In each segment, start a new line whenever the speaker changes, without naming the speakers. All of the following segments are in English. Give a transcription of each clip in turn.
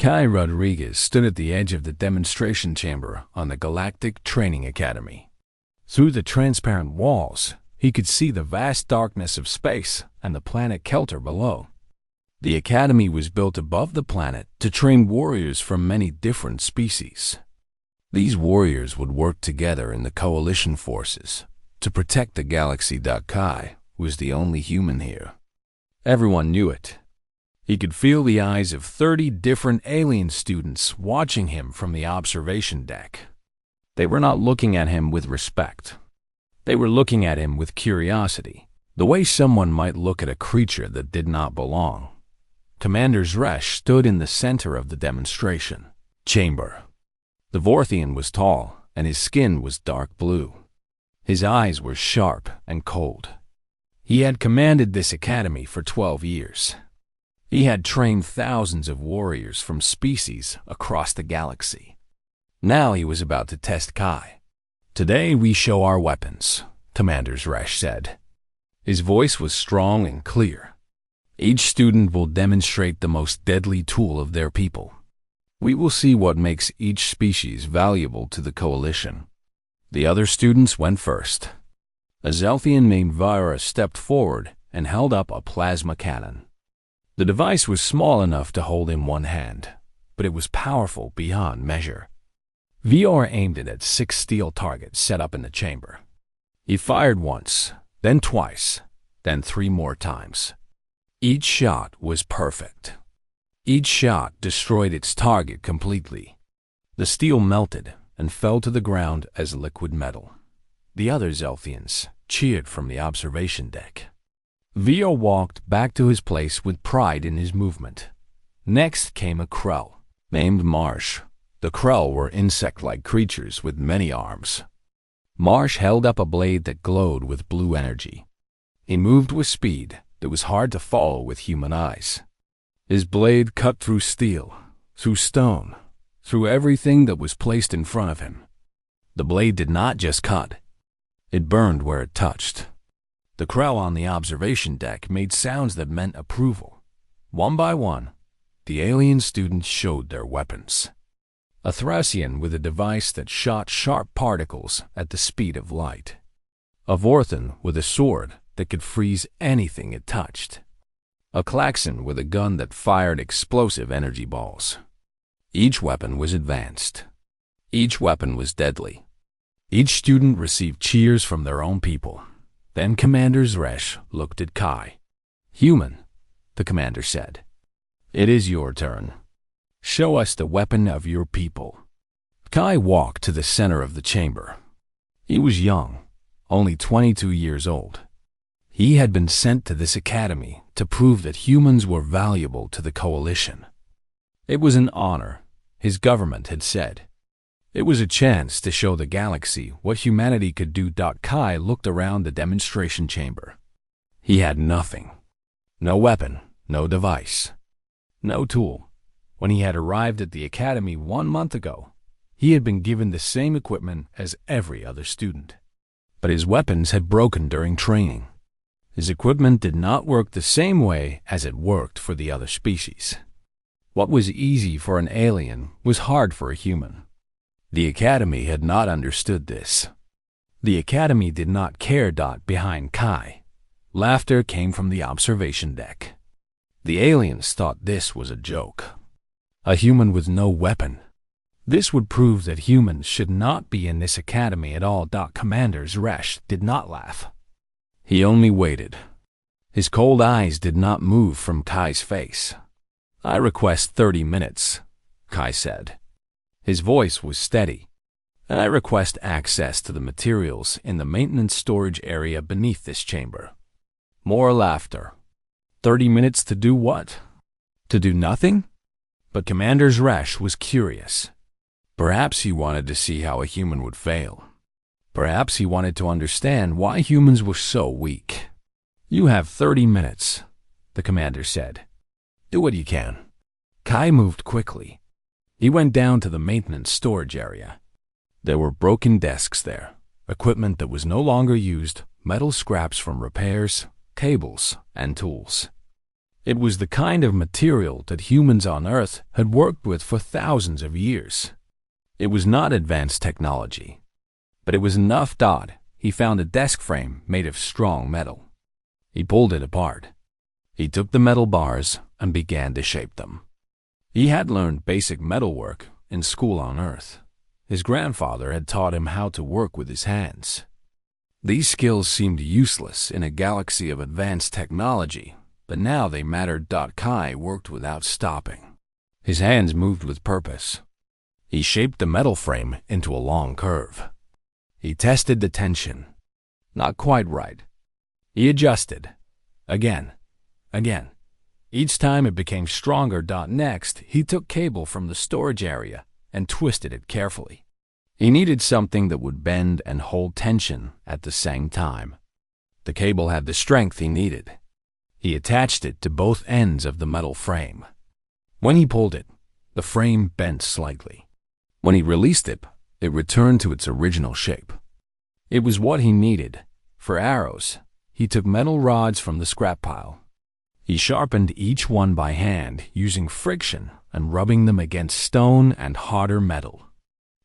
Kai Rodriguez stood at the edge of the demonstration chamber on the Galactic Training Academy. Through the transparent walls, he could see the vast darkness of space and the planet Kelter below. The academy was built above the planet to train warriors from many different species. These warriors would work together in the coalition forces to protect the galaxy. Kai was the only human here. Everyone knew it. He could feel the eyes of 30 different alien students watching him from the observation deck. They were not looking at him with respect. They were looking at him with curiosity, the way someone might look at a creature that did not belong. Commander Zresh stood in the center of the demonstration chamber. The Vorthian was tall, and his skin was dark blue. His eyes were sharp and cold. He had commanded this academy for 12 years. He had trained thousands of warriors from species across the galaxy. Now he was about to test Kai. "Today we show our weapons," Commander Zresh said. His voice was strong and clear. "Each student will demonstrate the most deadly tool of their people. We will see what makes each species valuable to the coalition." The other students went first. A Zelthian named Vira stepped forward and held up a plasma cannon. The device was small enough to hold in one hand, but it was powerful beyond measure. VR aimed it at 6 steel targets set up in the chamber. He fired once, then twice, then 3 more times. Each shot was perfect. Each shot destroyed its target completely. The steel melted and fell to the ground as liquid metal. The other Zelthians cheered from the observation deck. Vio walked back to his place with pride in his movement. Next came a Krell, named Marsh. The Krell were insect-like creatures with many arms. Marsh held up a blade that glowed with blue energy. He moved with speed that was hard to follow with human eyes. His blade cut through steel, through stone, through everything that was placed in front of him. The blade did not just cut. It burned where it touched. The Krell on the observation deck made sounds that meant approval. One by one, the alien students showed their weapons. A Thracian with a device that shot sharp particles at the speed of light. A Vorthan with a sword that could freeze anything it touched. A Klaxon with a gun that fired explosive energy balls. Each weapon was advanced. Each weapon was deadly. Each student received cheers from their own people. Then Commander Zresh looked at Kai. "Human," the commander said. "It is your turn. Show us the weapon of your people." Kai walked to the center of the chamber. He was young, only 22 years old. He had been sent to this academy to prove that humans were valuable to the coalition. It was an honor, his government had said. It was a chance to show the galaxy what humanity could do. Kai looked around the demonstration chamber. He had nothing. No weapon, no device, no tool. When he had arrived at the academy 1 month ago, he had been given the same equipment as every other student. But his weapons had broken during training. His equipment did not work the same way as it worked for the other species. What was easy for an alien was hard for a human. The academy had not understood this. The academy did not care. Behind Kai, laughter came from the observation deck. The aliens thought this was a joke. A human with no weapon. This would prove that humans should not be in this academy at all. Commander Zresh did not laugh. He only waited. His cold eyes did not move from Kai's face. "I request 30 minutes, Kai said. His voice was steady. "I request access to the materials in the maintenance storage area beneath this chamber." More laughter. 30 minutes to do what? To do nothing? But Commander Zresh was curious. Perhaps he wanted to see how a human would fail. Perhaps he wanted to understand why humans were so weak. "You have 30 minutes, the commander said. "Do what you can." Kai moved quickly. He went down to the maintenance storage area. There were broken desks there, equipment that was no longer used, metal scraps from repairs, cables, and tools. It was the kind of material that humans on Earth had worked with for thousands of years. It was not advanced technology, but it was enough. He found a desk frame made of strong metal. He pulled it apart. He took the metal bars and began to shape them. He had learned basic metalwork in school on Earth. His grandfather had taught him how to work with his hands. These skills seemed useless in a galaxy of advanced technology, but now they mattered. Kai worked without stopping. His hands moved with purpose. He shaped the metal frame into a long curve. He tested the tension. Not quite right. He adjusted. Again. Each time it became stronger. Next, he took cable from the storage area and twisted it carefully. He needed something that would bend and hold tension at the same time. The cable had the strength he needed. He attached it to both ends of the metal frame. When he pulled it, the frame bent slightly. When he released it, it returned to its original shape. It was what he needed. For arrows, he took metal rods from the scrap pile. He sharpened each one by hand using friction and rubbing them against stone and harder metal.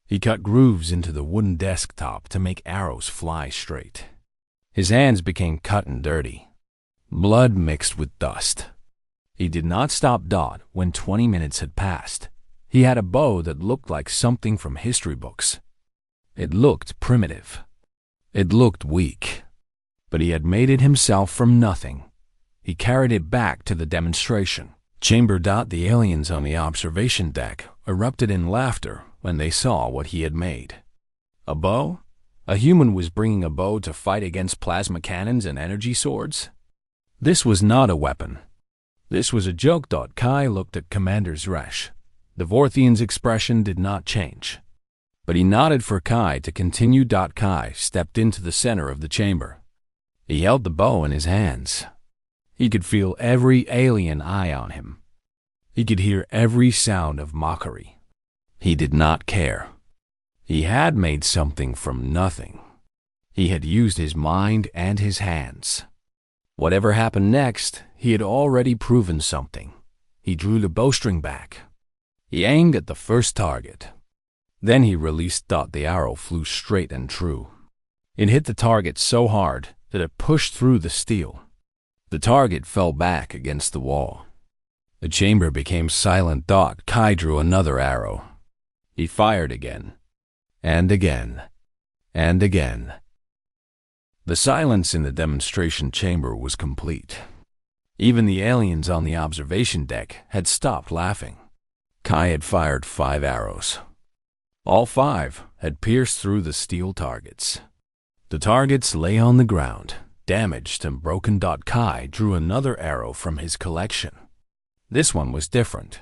He cut grooves into the wooden desktop to make arrows fly straight. His hands became cut and dirty. Blood mixed with dust. He did not stop. When 20 minutes had passed, he had a bow that looked like something from history books. It looked primitive. It looked weak. But he had made it himself from nothing. He carried it back to the demonstration chamber. The aliens on the observation deck erupted in laughter when they saw what he had made. A bow? A human was bringing a bow to fight against plasma cannons and energy swords? This was not a weapon. This was a joke. Kai looked at Commander Zresh. The Vorthian's expression did not change, but he nodded for Kai to continue. Kai stepped into the center of the chamber. He held the bow in his hands. He could feel every alien eye on him. He could hear every sound of mockery. He did not care. He had made something from nothing. He had used his mind and his hands. Whatever happened next, he had already proven something. He drew the bowstring back. He aimed at the first target. Then he released. The arrow flew straight and true. It hit the target so hard that it pushed through the steel. The target fell back against the wall. The chamber became silent. Kai drew another arrow. He fired again, and again, and again. The silence in the demonstration chamber was complete. Even the aliens on the observation deck had stopped laughing. Kai had fired 5 arrows. All 5 had pierced through the steel targets. The targets lay on the ground, damaged and broken. Kai drew another arrow from his collection. This one was different.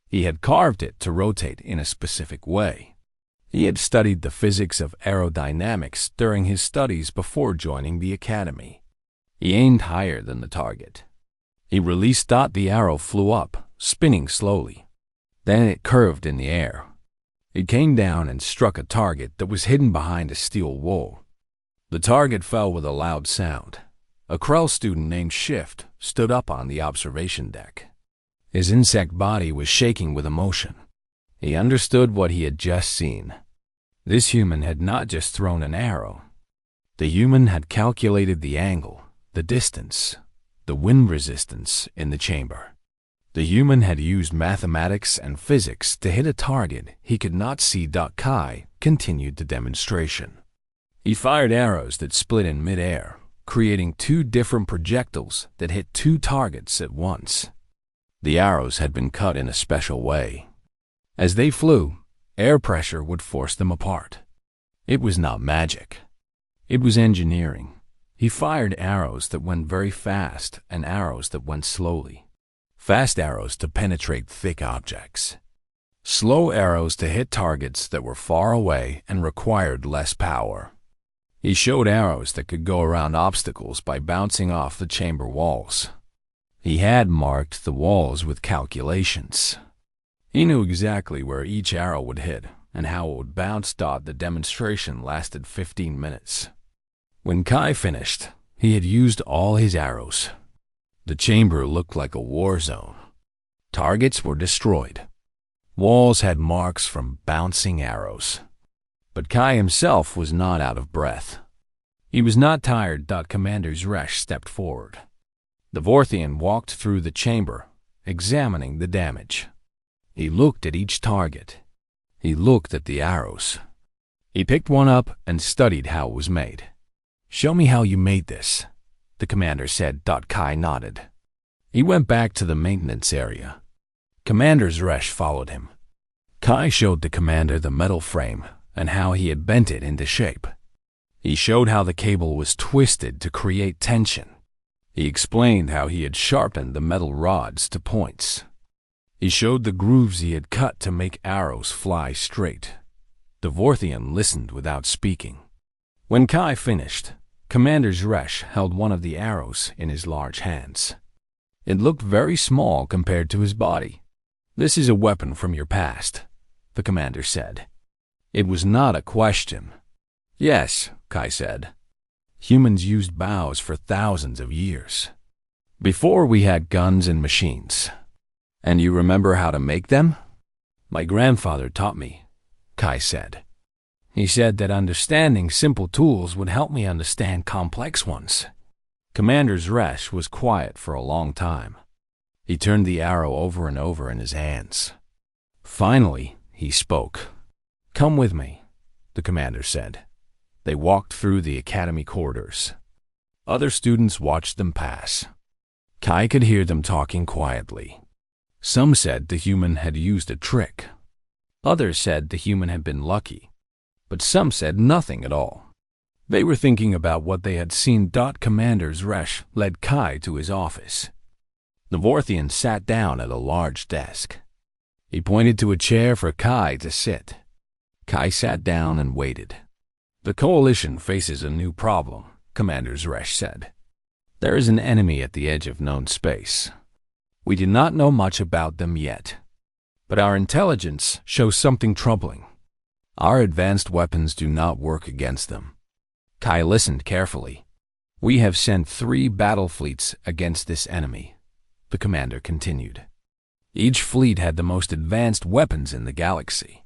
He had carved it to rotate in a specific way. He had studied the physics of aerodynamics during his studies before joining the academy. He aimed higher than the target. He released. The arrow flew up, spinning slowly. Then it curved in the air. It came down and struck a target that was hidden behind a steel wall. The target fell with a loud sound. A Krell student named Shift stood up on the observation deck. His insect body was shaking with emotion. He understood what he had just seen. This human had not just thrown an arrow. The human had calculated the angle, the distance, the wind resistance in the chamber. The human had used mathematics and physics to hit a target he could not see. Kai continued the demonstration. He fired arrows that split in midair, creating 2 different projectiles that hit 2 targets at once. The arrows had been cut in a special way. As they flew, air pressure would force them apart. It was not magic. It was engineering. He fired arrows that went very fast and arrows that went slowly. Fast arrows to penetrate thick objects. Slow arrows to hit targets that were far away and required less power. He showed arrows that could go around obstacles by bouncing off the chamber walls. He had marked the walls with calculations. He knew exactly where each arrow would hit and how it would bounce. The demonstration lasted 15 minutes. When Kai finished, he had used all his arrows. The chamber looked like a war zone. Targets were destroyed. Walls had marks from bouncing arrows. But Kai himself was not out of breath. He was not tired. Commander Zresh stepped forward. The Vorthian walked through the chamber, examining the damage. He looked at each target. He looked at the arrows. He picked one up and studied how it was made. "Show me how you made this," the commander said. Kai nodded. He went back to the maintenance area. Commander Zresh followed him. Kai showed the commander the metal frame and how he had bent it into shape. He showed how the cable was twisted to create tension. He explained how he had sharpened the metal rods to points. He showed the grooves he had cut to make arrows fly straight. The Vorthian listened without speaking. When Kai finished, Commander Zresh held one of the arrows in his large hands. It looked very small compared to his body. "This is a weapon from your past," the commander said. It was not a question. "Yes," Kai said. "Humans used bows for thousands of years, before we had guns and machines." "And you remember how to make them?" "My grandfather taught me," Kai said. "He said that understanding simple tools would help me understand complex ones." Commander Zresh was quiet for a long time. He turned the arrow over and over in his hands. Finally, he spoke. "Come with me," the commander said. They walked through the academy corridors. Other students watched them pass. Kai could hear them talking quietly. Some said the human had used a trick. Others said the human had been lucky. But some said nothing at all. They were thinking about what they had seen. Commander Zresh led Kai to his office. The Vorthian sat down at a large desk. He pointed to a chair for Kai to sit. Kai sat down and waited. "The Coalition faces a new problem," Commander Zresh said. "There is an enemy at the edge of known space. We do not know much about them yet, but our intelligence shows something troubling. Our advanced weapons do not work against them." Kai listened carefully. "We have sent 3 battle fleets against this enemy," the commander continued. "Each fleet had the most advanced weapons in the galaxy.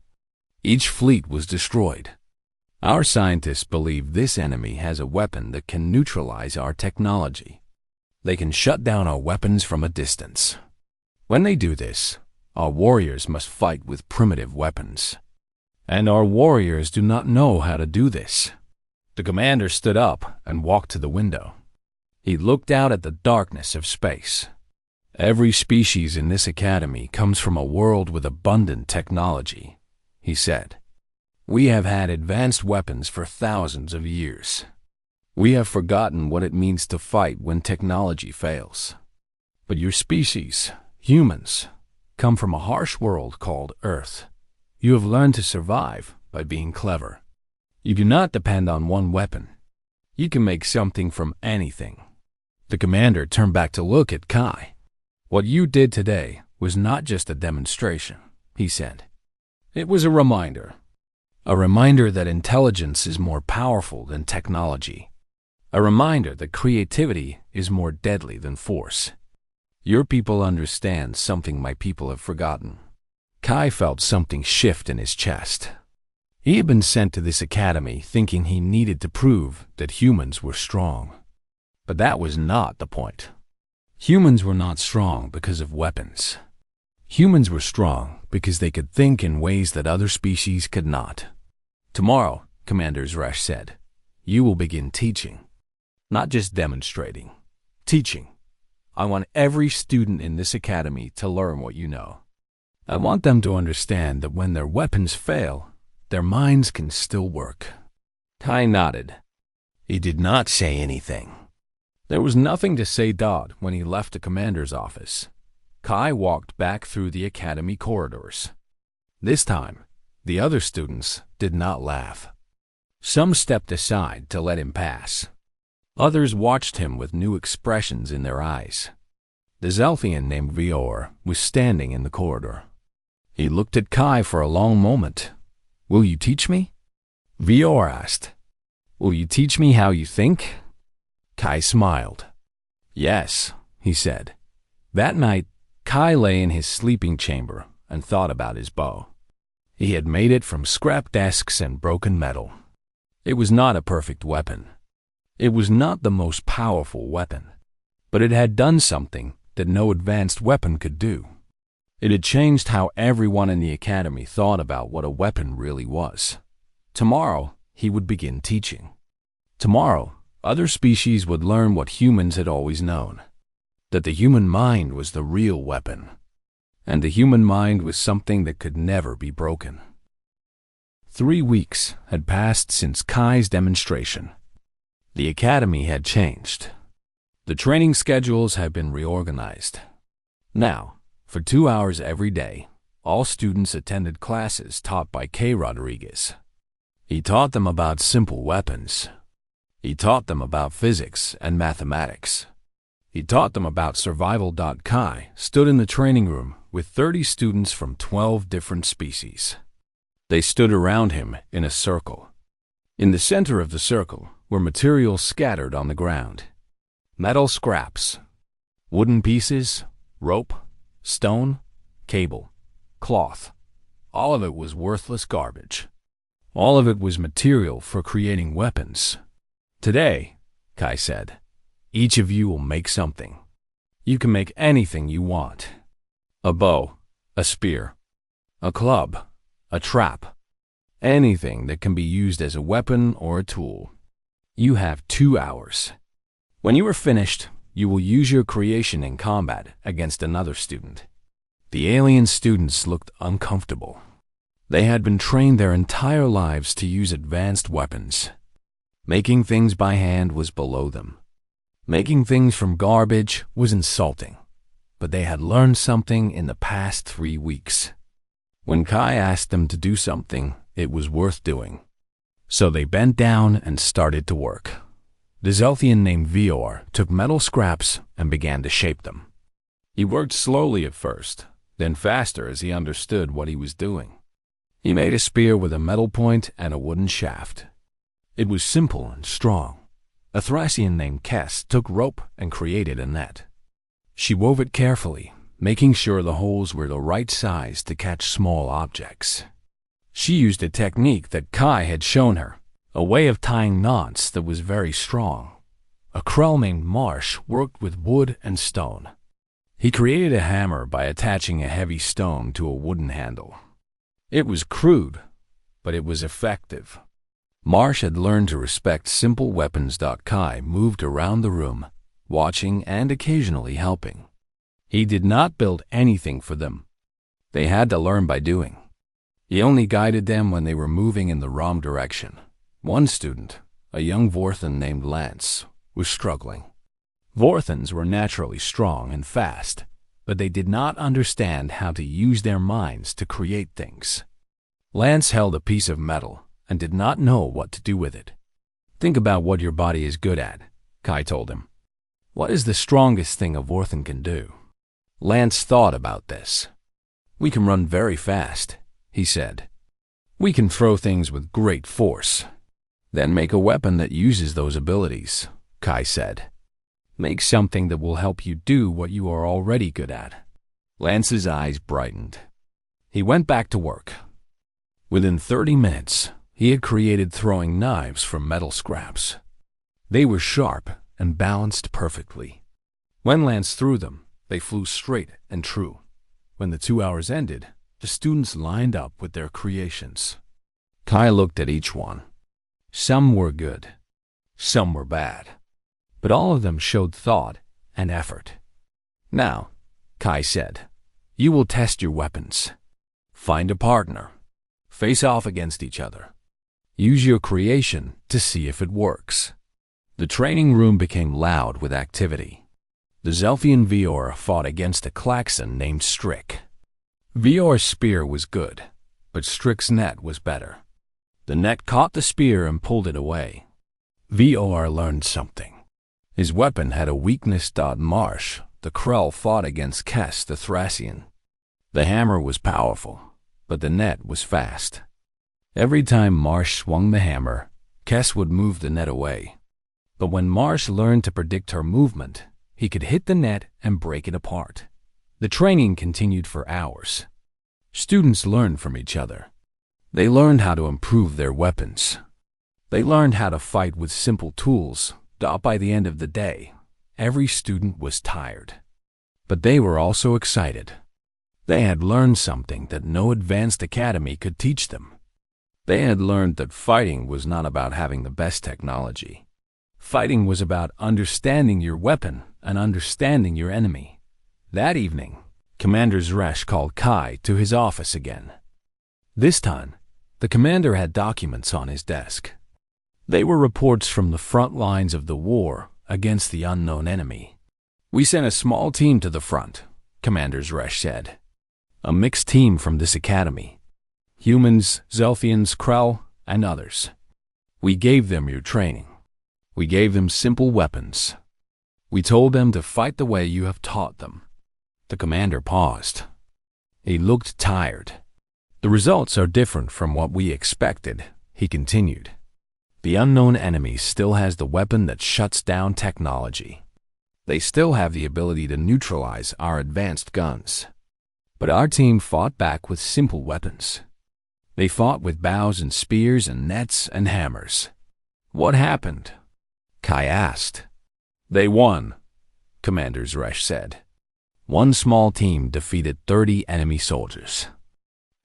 Each fleet was destroyed. Our scientists believe this enemy has a weapon that can neutralize our technology. They can shut down our weapons from a distance. When they do this, our warriors must fight with primitive weapons. And our warriors do not know how to do this." The commander stood up and walked to the window. He looked out at the darkness of space. "Every species in this academy comes from a world with abundant technology," he said. "We have had advanced weapons for thousands of years. We have forgotten what it means to fight when technology fails. But your species, humans, come from a harsh world called Earth. You have learned to survive by being clever. You do not depend on one weapon. You can make something from anything." The commander turned back to look at Kai. "What you did today was not just a demonstration," he said. "It was a reminder. A reminder that intelligence is more powerful than technology. A reminder that creativity is more deadly than force. Your people understand something my people have forgotten." Kai felt something shift in his chest. He had been sent to this academy thinking he needed to prove that humans were strong. But that was not the point. Humans were not strong because of weapons. Humans were strong because they could think in ways that other species could not. "Tomorrow," Commander Zresh said, "you will begin teaching. Not just demonstrating. Teaching. I want every student in this academy to learn what you know. I want them to understand that when their weapons fail, their minds can still work." Kai nodded. He did not say anything. There was nothing to say. When he left the commander's office, Kai walked back through the academy corridors. This time, the other students did not laugh. Some stepped aside to let him pass. Others watched him with new expressions in their eyes. The Zelfian named Vior was standing in the corridor. He looked at Kai for a long moment. "Will you teach me?" Vior asked. "Will you teach me how you think?" Kai smiled. "Yes," he said. That night, Kai lay in his sleeping chamber and thought about his bow. He had made it from scrap desks and broken metal. It was not a perfect weapon. It was not the most powerful weapon, but it had done something that no advanced weapon could do. It had changed how everyone in the academy thought about what a weapon really was. Tomorrow, he would begin teaching. Tomorrow, other species would learn what humans had always known, that the human mind was the real weapon, and the human mind was something that could never be broken. 3 weeks had passed since Kai's demonstration. The academy had changed. The training schedules had been reorganized. Now, for 2 hours every day, all students attended classes taught by K. Rodriguez. He taught them about simple weapons. He taught them about physics and mathematics. He taught them about survival. Kai stood in the training room with 30 students from 12 different species. They stood around him in a circle. In the center of the circle were materials scattered on the ground. Metal scraps, wooden pieces, rope, stone, cable, cloth. All of it was worthless garbage. All of it was material for creating weapons. Today, Kai said, each of you will make something. You can make anything you want. A bow, a spear, a club, a trap, anything that can be used as a weapon or a tool. You have 2 hours. When you are finished, you will use your creation in combat against another student. The alien students looked uncomfortable. They had been trained their entire lives to use advanced weapons. Making things by hand was below them. Making things from garbage was insulting. But they had learned something in the past 3 weeks. When Kai asked them to do something, it was worth doing. So they bent down and started to work. The Zelthian named Vior took metal scraps and began to shape them. He worked slowly at first, then faster as he understood what he was doing. He made a spear with a metal point and a wooden shaft. It was simple and strong. A Thracian named Kess took rope and created a net. She wove it carefully, making sure the holes were the right size to catch small objects. She used a technique that Kai had shown her, a way of tying knots that was very strong. A Krell named Marsh worked with wood and stone. He created a hammer by attaching a heavy stone to a wooden handle. It was crude, but it was effective. Marsh had learned to respect simple weapons. Kai moved around the room, watching and occasionally helping. He did not build anything for them. They had to learn by doing. He only guided them when they were moving in the wrong direction. One student, a young Vorthan named Lance, was struggling. Vorthans were naturally strong and fast, but they did not understand how to use their minds to create things. Lance held a piece of metal and did not know what to do with it. Think about what your body is good at, Kai told him. What is the strongest thing a Vorthan can do? Lance thought about this. We can run very fast, he said. We can throw things with great force. Then make a weapon that uses those abilities, Kai said. Make something that will help you do what you are already good at. Lance's eyes brightened. He went back to work. Within 30 minutes, he had created throwing knives from metal scraps. They were sharp and balanced perfectly. When Lance threw them, they flew straight and true. When the 2 hours ended, the students lined up with their creations. Kai looked at each one. Some were good, some were bad, but all of them showed thought and effort. Now, Kai said, you will test your weapons. Find a partner. Face off against each other. Use your creation to see if it works. The training room became loud with activity. The Zelfian Vior fought against a Klaxon named Strick. Vior's spear was good, but Strick's net was better. The net caught the spear and pulled it away. Vior learned something. His weapon had a weakness. Marsh, the Krell, fought against Kess the Thracian. The hammer was powerful, but the net was fast. Every time Marsh swung the hammer, Kess would move the net away. But when Marsh learned to predict her movement, he could hit the net and break it apart. The training continued for hours. Students learned from each other. They learned how to improve their weapons. They learned how to fight with simple tools. By the end of the day, every student was tired. But they were also excited. They had learned something that no advanced academy could teach them. They had learned that fighting was not about having the best technology. Fighting was about understanding your weapon and understanding your enemy. That evening, Commander Zresh called Kai to his office again. This time, the commander had documents on his desk. They were reports from the front lines of the war against the unknown enemy. "We sent a small team to the front," Commander Zresh said. "A mixed team from this academy. Humans, Zelfians, Krell, and others. We gave them your training. We gave them simple weapons. We told them to fight the way you have taught them." The commander paused. He looked tired. "The results are different from what we expected," he continued. "The unknown enemy still has the weapon that shuts down technology. They still have the ability to neutralize our advanced guns. But our team fought back with simple weapons. They fought with bows and spears and nets and hammers." "What happened?" Kai asked. "They won," Commander Zresh said. "One small team defeated 30 enemy soldiers.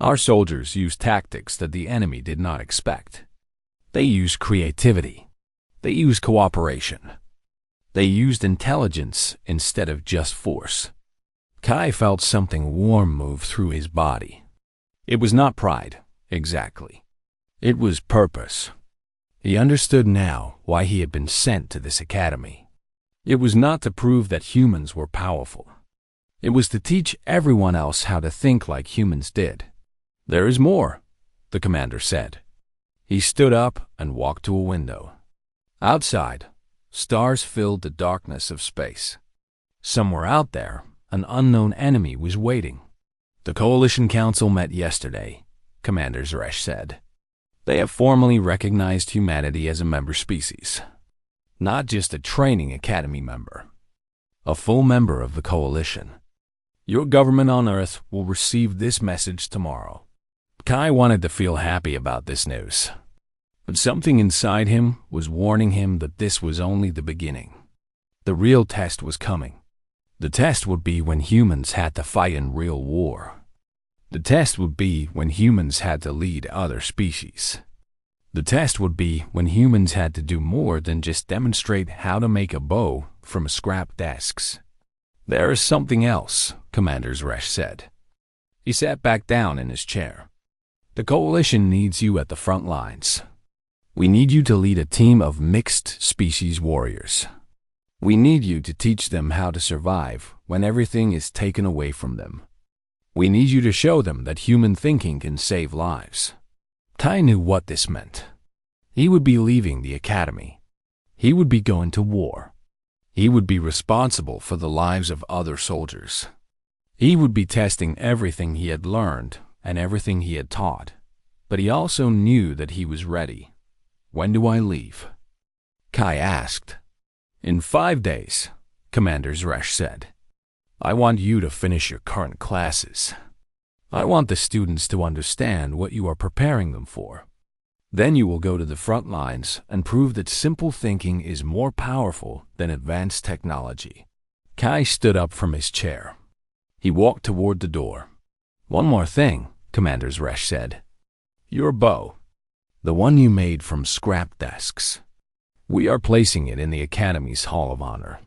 Our soldiers used tactics that the enemy did not expect. They used creativity. They used cooperation. They used intelligence instead of just force." Kai felt something warm move through his body. It was not pride, exactly. It was purpose. He understood now why he had been sent to this academy. It was not to prove that humans were powerful. It was to teach everyone else how to think like humans did. "There is more," the commander said. He stood up and walked to a window. Outside, stars filled the darkness of space. Somewhere out there, an unknown enemy was waiting. "The Coalition Council met yesterday," Commander Zresh said. "They have formally recognized humanity as a member species. Not just a training academy member. A full member of the Coalition. Your government on Earth will receive this message tomorrow." Kai wanted to feel happy about this news. But something inside him was warning him that this was only the beginning. The real test was coming. The test would be when humans had to fight in real war. The test would be when humans had to lead other species. The test would be when humans had to do more than just demonstrate how to make a bow from scrap desks. "There is something else," Commander Zresh said. He sat back down in his chair. "The Coalition needs you at the front lines. We need you to lead a team of mixed species warriors. We need you to teach them how to survive when everything is taken away from them. We need you to show them that human thinking can save lives." Kai knew what this meant. He would be leaving the academy. He would be going to war. He would be responsible for the lives of other soldiers. He would be testing everything he had learned and everything he had taught. But he also knew that he was ready. "When do I leave?" Kai asked. "In 5 days," Commander Zresh said. "I want you to finish your current classes. I want the students to understand what you are preparing them for. Then you will go to the front lines and prove that simple thinking is more powerful than advanced technology." Kai stood up from his chair. He walked toward the door. "One more thing," Commander Zresh said. "Your bow. The one you made from scrap desks. We are placing it in the Academy's Hall of Honor.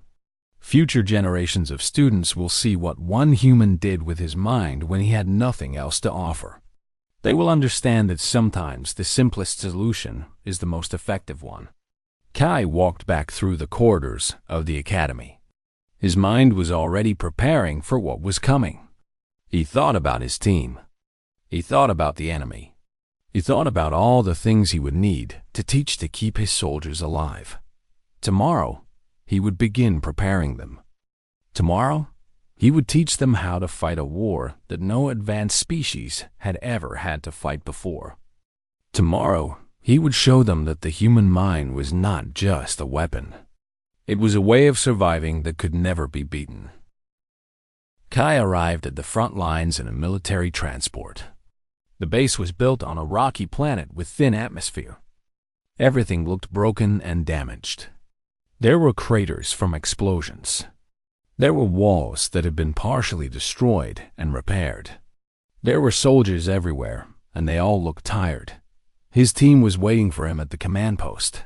Future generations of students will see what one human did with his mind when he had nothing else to offer. They will understand that sometimes the simplest solution is the most effective one." Kai walked back through the corridors of the Academy. His mind was already preparing for what was coming. He thought about his team. He thought about the enemy. He thought about all the things he would need to teach to keep his soldiers alive. Tomorrow, he would begin preparing them. Tomorrow, he would teach them how to fight a war that no advanced species had ever had to fight before. Tomorrow, he would show them that the human mind was not just a weapon. It was a way of surviving that could never be beaten. Kai arrived at the front lines in a military transport. The base was built on a rocky planet with thin atmosphere. Everything looked broken and damaged. There were craters from explosions. There were walls that had been partially destroyed and repaired. There were soldiers everywhere, and they all looked tired. His team was waiting for him at the command post.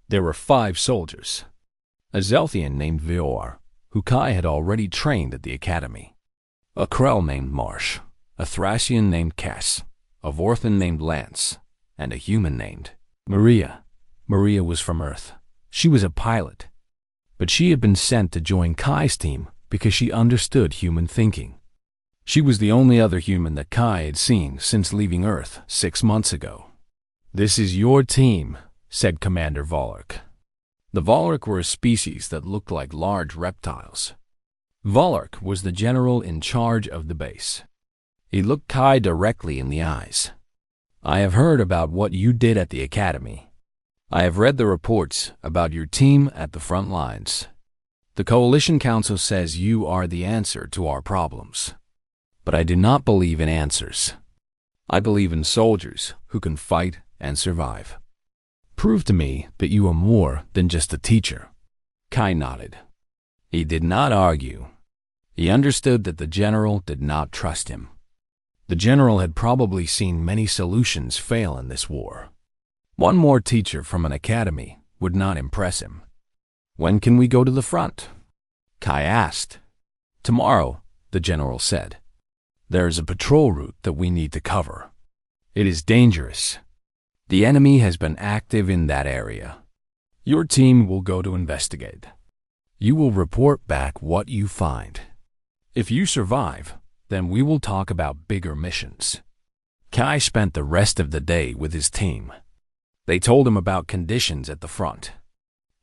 There were 5 soldiers. A Zelthian named Vior, who Kai had already trained at the academy. A Krell named Marsh, a Thracian named Cass, a Vorthan named Lance, and a human named Maria. Maria was from Earth. She was a pilot, but she had been sent to join Kai's team because she understood human thinking. She was the only other human that Kai had seen since leaving Earth 6 months ago. "This is your team," said Commander Volork. The Volork were a species that looked like large reptiles. Volork was the general in charge of the base. He looked Kai directly in the eyes. "I have heard about what you did at the academy. I have read the reports about your team at the front lines. The Coalition Council says you are the answer to our problems. But I do not believe in answers. I believe in soldiers who can fight and survive. Prove to me that you are more than just a teacher." Kai nodded. He did not argue. He understood that the general did not trust him. The general had probably seen many solutions fail in this war. One more teacher from an academy would not impress him. "When can we go to the front?" Kai asked. "Tomorrow," the general said. "There is a patrol route that we need to cover. It is dangerous. The enemy has been active in that area. Your team will go to investigate. You will report back what you find. If you survive, then we will talk about bigger missions." Kai spent the rest of the day with his team. They told him about conditions at the front.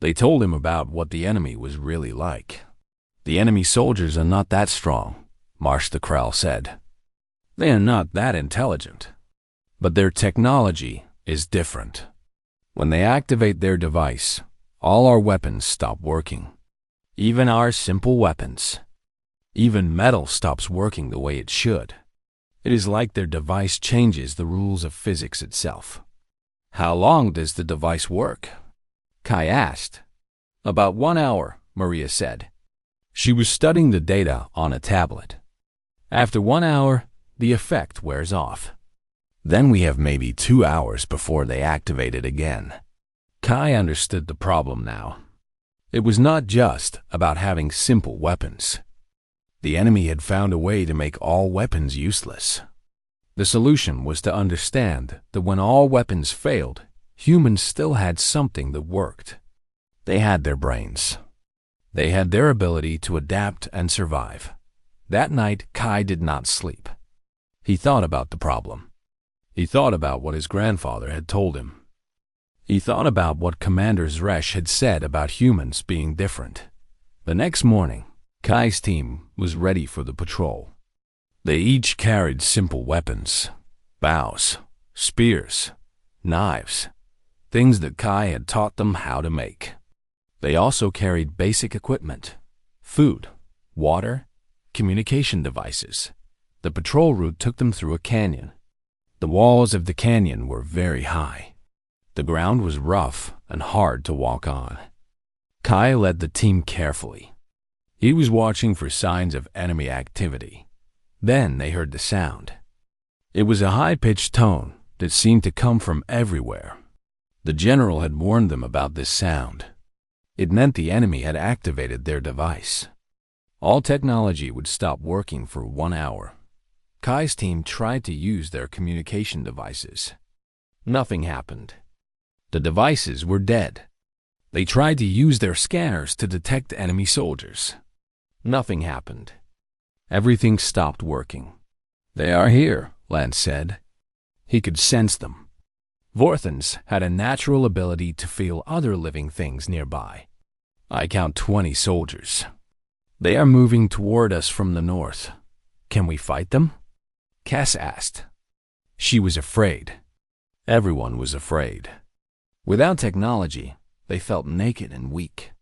They told him about what the enemy was really like. "The enemy soldiers are not that strong," Marsh the Krell said. "They are not that intelligent. But their technology is different. When they activate their device, all our weapons stop working. Even our simple weapons. Even metal stops working the way it should. It is like their device changes the rules of physics itself." "How long does the device work?" Kai asked. "About 1 hour," Maria said. She was studying the data on a tablet. "After 1 hour, the effect wears off. Then we have maybe 2 hours before they activate it again." Kai understood the problem now. It was not just about having simple weapons. The enemy had found a way to make all weapons useless. The solution was to understand that when all weapons failed, humans still had something that worked. They had their brains. They had their ability to adapt and survive. That night, Kai did not sleep. He thought about the problem. He thought about what his grandfather had told him. He thought about what Commander Zresh had said about humans being different. The next morning, Kai's team was ready for the patrol. They each carried simple weapons: bows, spears, knives, things that Kai had taught them how to make. They also carried basic equipment: food, water, communication devices. The patrol route took them through a canyon. The walls of the canyon were very high. The ground was rough and hard to walk on. Kai led the team carefully. He was watching for signs of enemy activity. Then they heard the sound. It was a high-pitched tone that seemed to come from everywhere. The general had warned them about this sound. It meant the enemy had activated their device. All technology would stop working for 1 hour. Kai's team tried to use their communication devices. Nothing happened. The devices were dead. They tried to use their scanners to detect enemy soldiers. Nothing happened. Everything stopped working. "They are here," Lance said. He could sense them. Vorthans had a natural ability to feel other living things nearby. "I count 20 soldiers. They are moving toward us from the north. Can we fight them?" Cass asked. She was afraid. Everyone was afraid. Without technology, they felt naked and weak.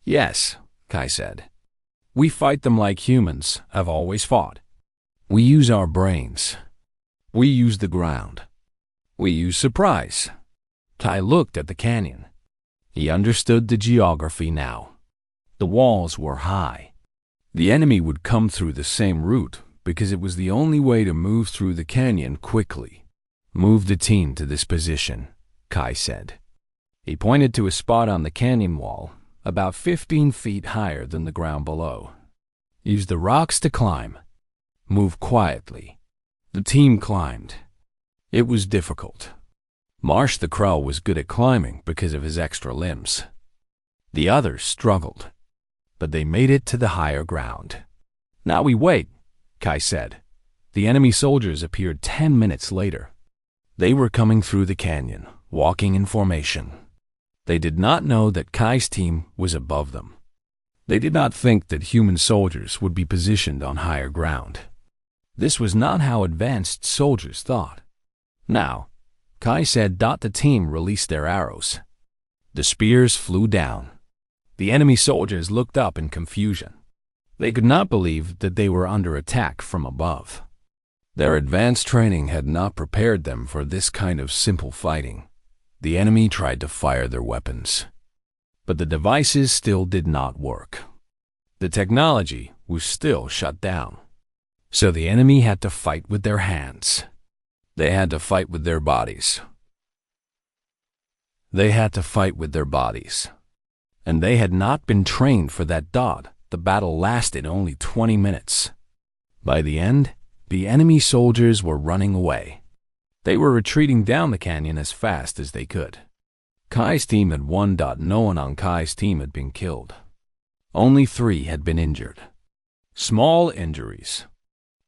Yes, Kai said. We fight them like humans have always fought. We use our brains. We use the ground. We use surprise. Kai looked at the canyon. He understood the geography now. The walls were high. The enemy would come through the same route because it was the only way to move through the canyon quickly. Move the team to this position, Kai said. He pointed to a spot on the canyon wall, about 15 feet higher than the ground below. Use the rocks to climb. Move quietly. The team climbed. It was difficult. Marsh the Crow was good at climbing because of his extra limbs. The others struggled, but they made it to the higher ground. Now we wait, Kai said. The enemy soldiers appeared 10 minutes later. They were coming through the canyon, walking in formation. They did not know that Kai's team was above them. They did not think that human soldiers would be positioned on higher ground. This was not how advanced soldiers thought. Now, Kai said the team released their arrows. The spears flew down. The enemy soldiers looked up in confusion. They could not believe that they were under attack from above. Their advanced training had not prepared them for this kind of simple fighting. The enemy tried to fire their weapons, but the devices still did not work. The technology was still shut down. So the enemy had to fight with their hands. They had to fight with their bodies. They had to fight with their bodies. And they had not been trained for that. The battle lasted only 20 minutes. By the end, the enemy soldiers were running away. They were retreating down the canyon as fast as they could. Kai's team had won. No one on Kai's team had been killed. Only 3 had been injured. Small injuries.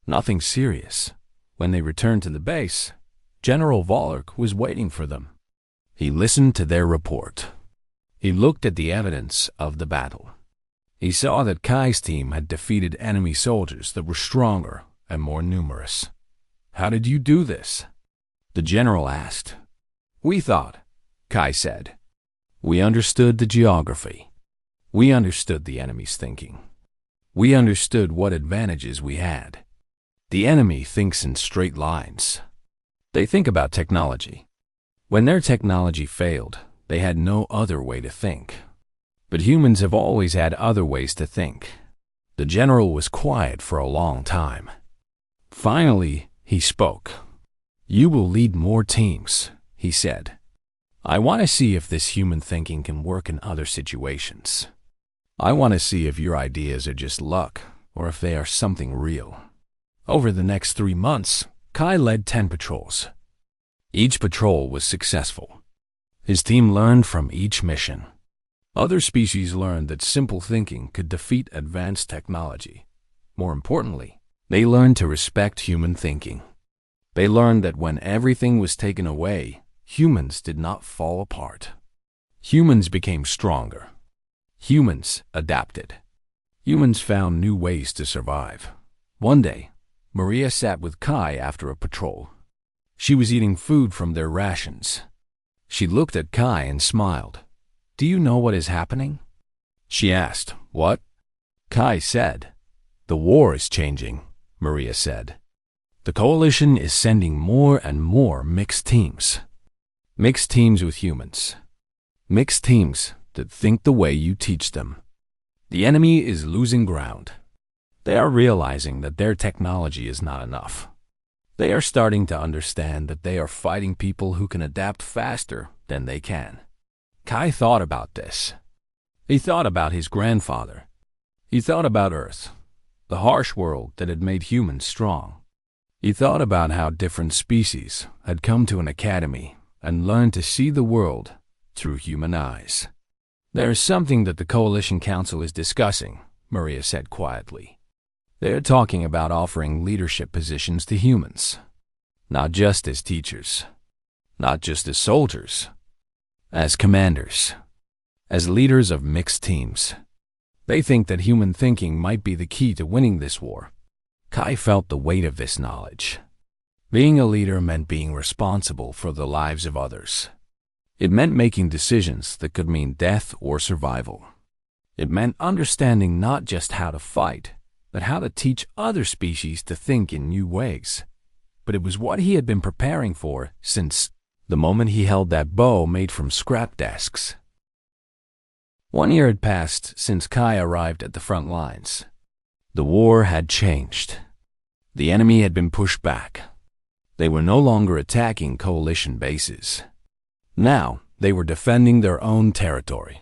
Nothing serious. When they returned to the base, General Vollerk was waiting for them. He listened to their report. He looked at the evidence of the battle. He saw that Kai's team had defeated enemy soldiers that were stronger and more numerous. How did you do this? The general asked. We thought, Kai said. We understood the geography. We understood the enemy's thinking. We understood what advantages we had. The enemy thinks in straight lines. They think about technology. When their technology failed, they had no other way to think. But humans have always had other ways to think. The general was quiet for a long time. Finally, he spoke. You will lead more teams, he said. I want to see if this human thinking can work in other situations. I want to see if your ideas are just luck or if they are something real. Over the next 3 months, Kai led 10 patrols. Each patrol was successful. His team learned from each mission. Other species learned that simple thinking could defeat advanced technology. More importantly, they learned to respect human thinking. They learned that when everything was taken away, humans did not fall apart. Humans became stronger. Humans adapted. Humans found new ways to survive. One day, Maria sat with Kai after a patrol. She was eating food from their rations. She looked at Kai and smiled. Do you know what is happening? She asked. What? Kai said. The war is changing, Maria said. The coalition is sending more and more mixed teams. Mixed teams with humans. Mixed teams that think the way you teach them. The enemy is losing ground. They are realizing that their technology is not enough. They are starting to understand that they are fighting people who can adapt faster than they can. Kai thought about this. He thought about his grandfather. He thought about Earth, the harsh world that had made humans strong. He thought about how different species had come to an academy and learned to see the world through human eyes. There is something that the Coalition Council is discussing, Maria said quietly. They're talking about offering leadership positions to humans, not just as teachers, not just as soldiers, as commanders, as leaders of mixed teams. They think that human thinking might be the key to winning this war. Kai felt the weight of this knowledge. Being a leader meant being responsible for the lives of others. It meant making decisions that could mean death or survival. It meant understanding not just how to fight, but how to teach other species to think in new ways. But it was what he had been preparing for since the moment he held that bow made from scrap desks. 1 year had passed since Kai arrived at the front lines. The war had changed. The enemy had been pushed back. They were no longer attacking coalition bases. Now, they were defending their own territory.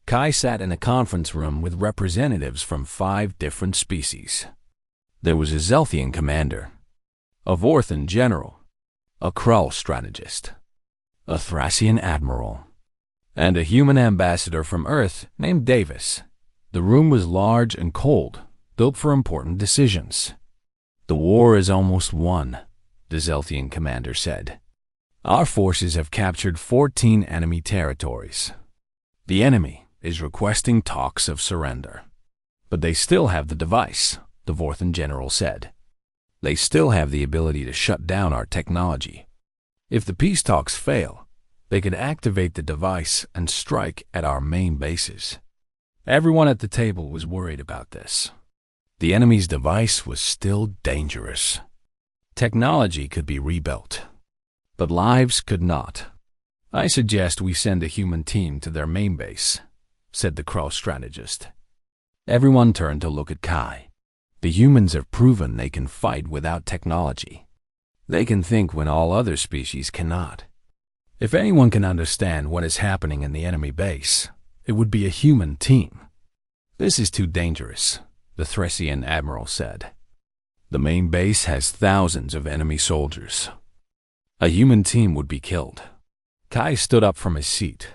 Kai sat in a conference room with representatives from 5 different species. There was a Zelthian commander, a Vorthan general, a Krull strategist, a Thracian admiral, and a human ambassador from Earth named Davis. The room was large and cold, built for important decisions. "The war is almost won," the Zelthian commander said. "Our forces have captured 14 enemy territories. The enemy is requesting talks of surrender. But they still have the device," the Vorthan general said. "They still have the ability to shut down our technology. If the peace talks fail, they could activate the device and strike at our main bases." Everyone at the table was worried about this. The enemy's device was still dangerous. Technology could be rebuilt, but lives could not. "I suggest we send a human team to their main base," said the Krull strategist. Everyone turned to look at Kai. The humans have proven they can fight without technology. They can think when all other species cannot. If anyone can understand what is happening in the enemy base, it would be a human team. "This is too dangerous," the Thracian admiral said. "The main base has thousands of enemy soldiers. A human team would be killed." Kai stood up from his seat.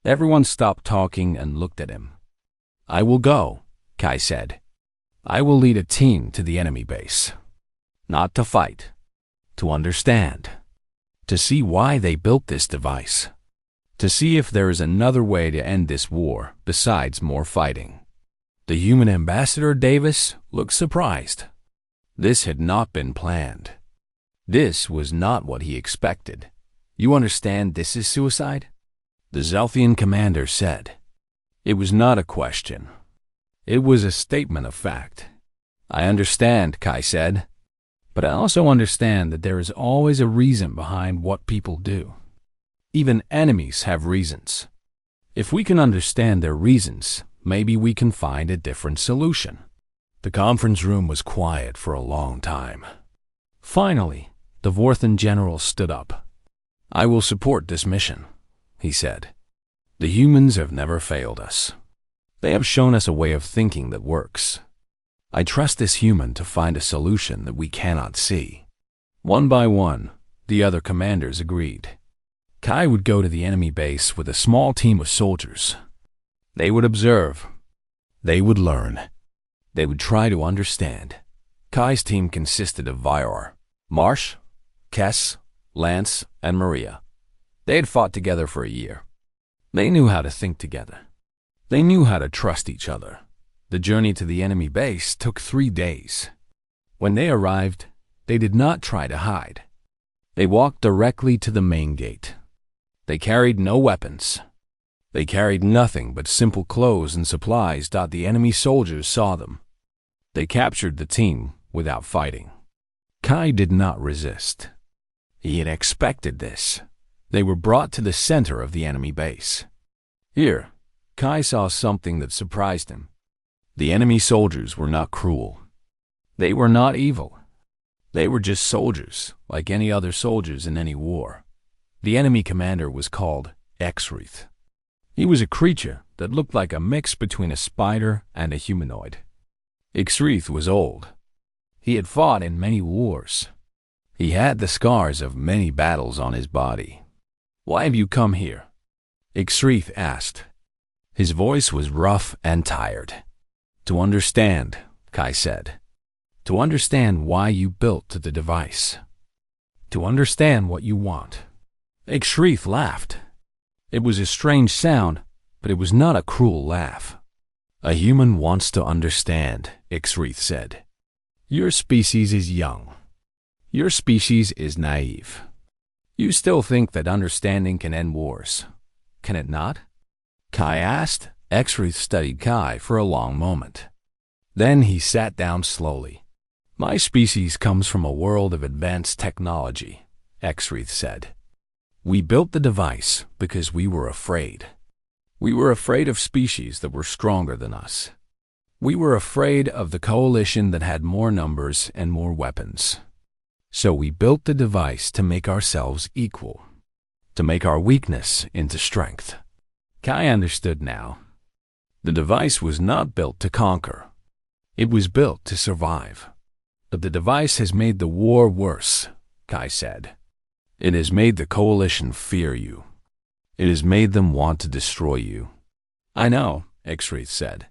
Everyone stopped talking and looked at him. "I will go," Kai said. "I will lead a team to the enemy base. Not to fight, to understand, to see why they built this device, to see if there is another way to end this war besides more fighting." The human ambassador, Davis, looked surprised. This had not been planned. This was not what he expected. "You understand this is suicide?" the Zelthian commander said. It was not a question. It was a statement of fact. "I understand," Kai said, "but I also understand that there is always a reason behind what people do. Even enemies have reasons. If we can understand their reasons, maybe we can find a different solution." The conference room was quiet for a long time. Finally, the Vorthan general stood up. "I will support this mission," he said. "The humans have never failed us. They have shown us a way of thinking that works. I trust this human to find a solution that we cannot see." One by one, the other commanders agreed. Kai would go to the enemy base with a small team of soldiers. They would observe. They would learn. They would try to understand. Kai's team consisted of Vior, Marsh, Kess, Lance, and Maria. They had fought together for a year. They knew how to think together. They knew how to trust each other. The journey to the enemy base took 3 days. When they arrived, they did not try to hide. They walked directly to the main gate. They carried no weapons. They carried nothing but simple clothes and supplies. The enemy soldiers saw them. They captured the team without fighting. Kai did not resist. He had expected this. They were brought to the center of the enemy base. Here, Kai saw something that surprised him. The enemy soldiers were not cruel. They were not evil. They were just soldiers, like any other soldiers in any war. The enemy commander was called Exreath. He was a creature that looked like a mix between a spider and a humanoid. Exreath was old. He had fought in many wars. He had the scars of many battles on his body. "Why have you come here?" Exreath asked. His voice was rough and tired. "To understand," Kai said. "To understand why you built the device. To understand what you want." Exreath laughed. It was a strange sound, but it was not a cruel laugh. "A human wants to understand," Exreath said. "Your species is young. Your species is naive. You still think that understanding can end wars. Can it not?" Kai asked, Xrith studied Kai for a long moment. Then he sat down slowly. My species comes from a world of advanced technology, Xrith said. We built the device because we were afraid. We were afraid of species that were stronger than us. We were afraid of the coalition that had more numbers and more weapons. So we built the device to make ourselves equal, to make our weakness into strength. Kai understood now. The device was not built to conquer. It was built to survive. But the device has made the war worse, Kai said. It has made the coalition fear you. It has made them want to destroy you. I know, Xrith said.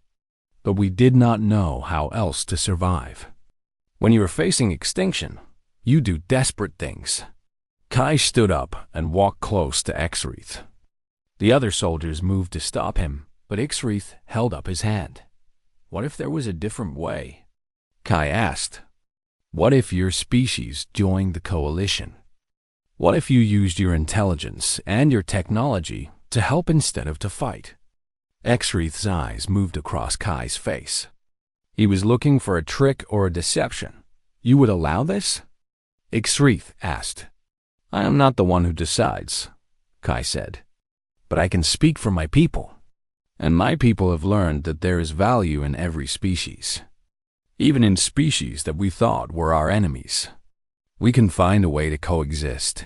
But we did not know how else to survive. When you are facing extinction, you do desperate things. Kai stood up and walked close to Xrith. The other soldiers moved to stop him, but Xrith held up his hand. What if there was a different way? Kai asked. What if your species joined the coalition? What if you used your intelligence and your technology to help instead of to fight? Xrith's eyes moved across Kai's face. He was looking for a trick or a deception. You would allow this? Xrith asked. I am not the one who decides, Kai said. But I can speak for my people. And my people have learned that there is value in every species. Even in species that we thought were our enemies. We can find a way to coexist.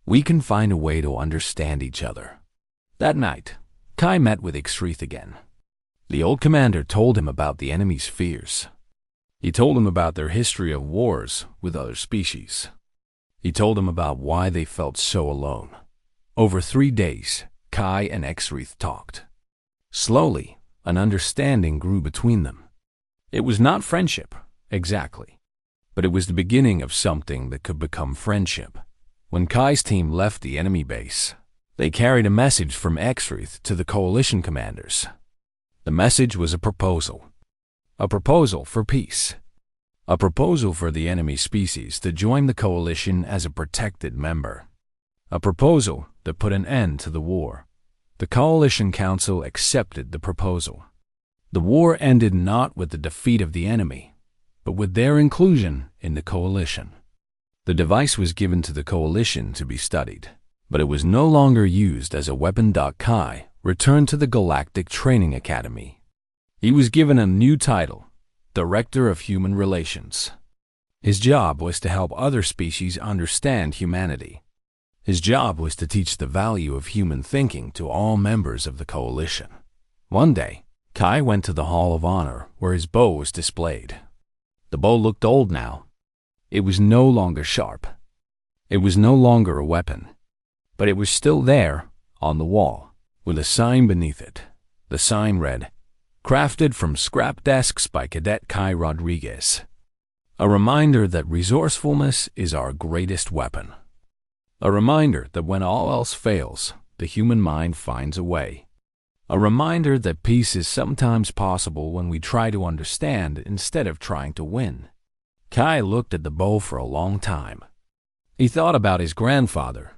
We can find a way to understand each other. That night, Kai met with Xrith again. The old commander told him about the enemy's fears. He told him about their history of wars with other species. He told him about why they felt so alone. Over 3 days, Kai and Xrith talked. Slowly, an understanding grew between them. It was not friendship, exactly, but it was the beginning of something that could become friendship. When Kai's team left the enemy base, they carried a message from Xrith to the coalition commanders. The message was a proposal for peace, a proposal for the enemy species to join the coalition as a protected member, a proposal that put an end to the war. The Coalition Council accepted the proposal. The war ended not with the defeat of the enemy, but with their inclusion in the coalition. The device was given to the coalition to be studied, but it was no longer used as a weapon. Kai returned to the Galactic Training Academy. He was given a new title, Director of Human Relations. His job was to help other species understand humanity. His job was to teach the value of human thinking to all members of the coalition. One day, Kai went to the Hall of Honor where his bow was displayed. The bow looked old now. It was no longer sharp. It was no longer a weapon. But it was still there, on the wall, with a sign beneath it. The sign read, Crafted from scrap desks by Cadet Kai Rodriguez. A reminder that resourcefulness is our greatest weapon. A reminder that when all else fails, the human mind finds a way. A reminder that peace is sometimes possible when we try to understand instead of trying to win. Kai looked at the bow for a long time. He thought about his grandfather.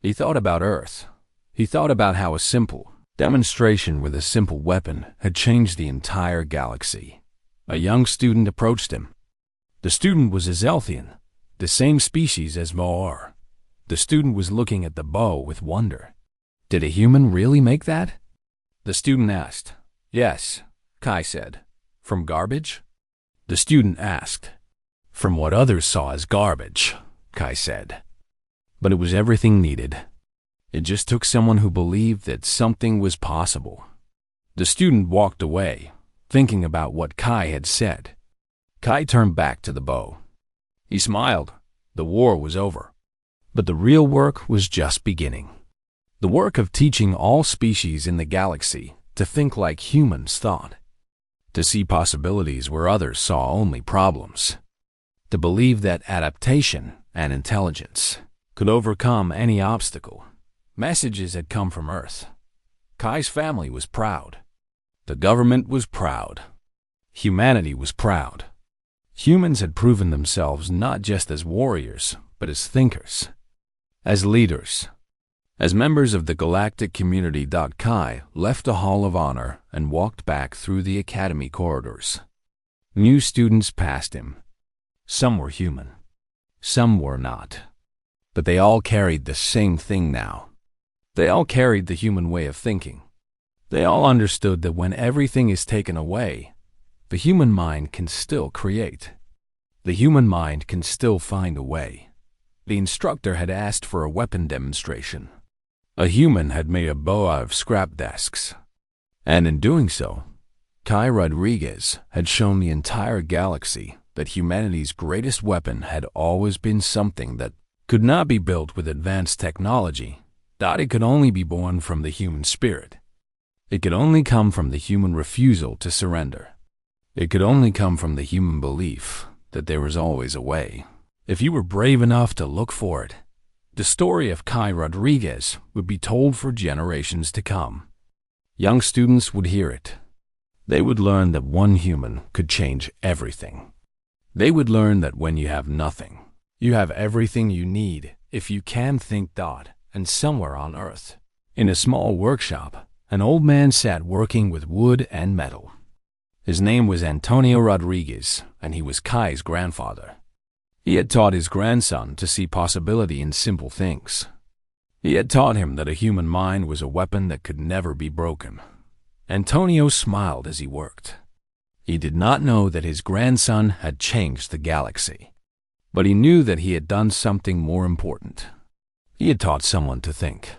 He thought about Earth. He thought about how a simple demonstration with a simple weapon had changed the entire galaxy. A young student approached him. The student was a Zelthian, the same species as Moor. The student was looking at the bow with wonder. Did a human really make that? The student asked. Yes, Kai said. From garbage? The student asked. From what others saw as garbage, Kai said. But it was everything needed. It just took someone who believed that something was possible. The student walked away, thinking about what Kai had said. Kai turned back to the bow. He smiled. The war was over. But the real work was just beginning. The work of teaching all species in the galaxy to think like humans thought. To see possibilities where others saw only problems. To believe that adaptation and intelligence could overcome any obstacle. Messages had come from Earth. Kai's family was proud. The government was proud. Humanity was proud. Humans had proven themselves not just as warriors, but as thinkers. As leaders. As members of the galactic community, Kai left the Hall of Honor and walked back through the academy corridors. New students passed him. Some were human. Some were not. But they all carried the same thing now. They all carried the human way of thinking. They all understood that when everything is taken away, the human mind can still create. The human mind can still find a way. The instructor had asked for a weapon demonstration. A human had made a bow out of scrap desks. And in doing so, Kai Rodriguez had shown the entire galaxy that humanity's greatest weapon had always been something that could not be built with advanced technology, that it could only be born from the human spirit. It could only come from the human refusal to surrender. It could only come from the human belief that there was always a way, if you were brave enough to look for it. The story of Kai Rodriguez would be told for generations to come. Young students would hear it. They would learn that one human could change everything. They would learn that when you have nothing, you have everything you need if you can think. And somewhere on Earth, in a small workshop, an old man sat working with wood and metal. His name was Antonio Rodriguez, and he was Kai's grandfather. He had taught his grandson to see possibility in simple things. He had taught him that a human mind was a weapon that could never be broken. Antonio smiled as he worked. He did not know that his grandson had changed the galaxy, but he knew that he had done something more important. He had taught someone to think.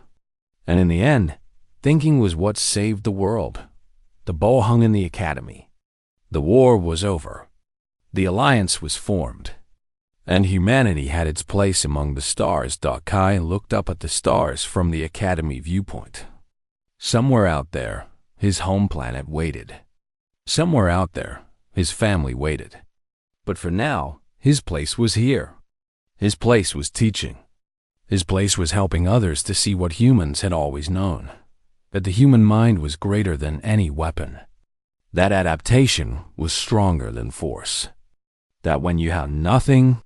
And in the end, thinking was what saved the world. The bow hung in the academy. The war was over. The alliance was formed. And humanity had its place among the stars. Kai looked up at the stars from the academy viewpoint. Somewhere out there, his home planet waited. Somewhere out there, his family waited. But for now, his place was here. His place was teaching. His place was helping others to see what humans had always known, that the human mind was greater than any weapon. That adaptation was stronger than force. That when you have nothing,